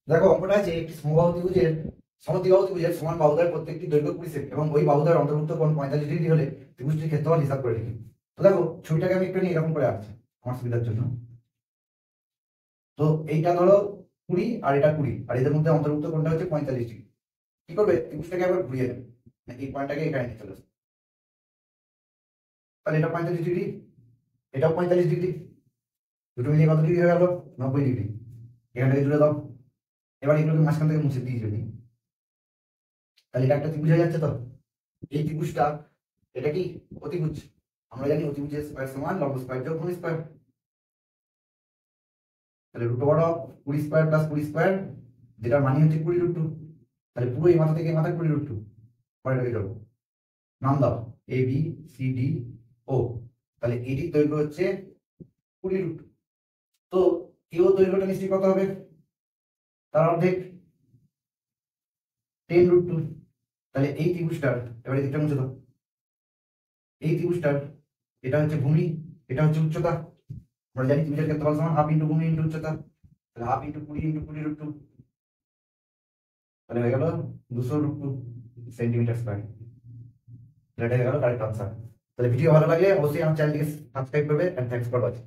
দেখো অঙ্কটা আছে একটি সমদ্বিবাহু ত্রিভুজের সমান বাহুদ্বয়ের প্রত্যেকটি দৈর্ঘ্য 20 সেমি এবং ওই বাহুদ্বয়ের অন্তর্ভুক্ত কোণ 45 ডিগ্রি হলে ত্রিভুজটির ক্ষেত্রফল হিসাব করে লিখি। তো দেখো ছবিটাকে আমি একটু নিয়ে এরকম করে আঁকছি আমার সুবিধার জন্য। তো এইটা ধরো 20 আর এটা 20 আর এদের মধ্যে অন্তর্ভুক্ত কোণটা হচ্ছে 45 ডিগ্রি। কি করবে, ত্রিভুজটাকে একবার ঘুরিয়ে নেবে, এই পয়েন্টটাকে এখানে নিয়ে চলে আসবে। তাহলে এটা 45 ডিগ্রি, এটাও 45 ডিগ্রি, দুটো মিলিয়ে কত ডিগ্রি হয়ে গেল? 90 ডিগ্রি। এখান থেকে জুড়ে দাও। এবার এগুলোকে মাঝখান থেকে মুছে দিয়ে যদি, তাহলে এটা একটা ত্রিভুজ হয়ে যাচ্ছে। তো এই ত্রিভুজটা, এটা কি অতিভুজ? আমরা জানি অতিভুজের স্কয়ার সমান লম্ব স্কয়ার যোগ ভূমি স্কয়ার। তাহলে root over of 20 square plus 20 square, যেটা মানে হচ্ছে 20√2। তাহলে পুরো এই মাথা থেকে এই মাথা 20√2। পরেরটাকে যাবো, নাম দাও এ বি সি ডি ও। তাহলে এটির দৈর্ঘ্য হচ্ছে 20√2। তো কেউ দৈর্ঘ্যটা নিশ্চয়ই কত হবে? তার অর্ধেক, 10√2। তাহলে এই ত্রিভুজটার, এবারে দিকটা মুছে দাও, এই ত্রিভুজটার এটা হচ্ছে ভূমি, এটা হচ্ছে উচ্চতা। আমরা জানি ত্রিভুজের ক্ষেত্রফল সমান হাফ ইন্টু ভূমি ইন্টু উচ্চতা। তাহলে হাফ ইন্টু 20 ইন্টু 20√2, তাহলে হয়ে গেল 200√2 সেন্টিমিটার স্কয়ার। এটা হয়ে গেল কারেক্ট আনসার। তাহলে ভিডিও ভালো লাগলে অবশ্যই আমার চ্যানেলটিকে সাবস্ক্রাইব করবে। And thanks for watching.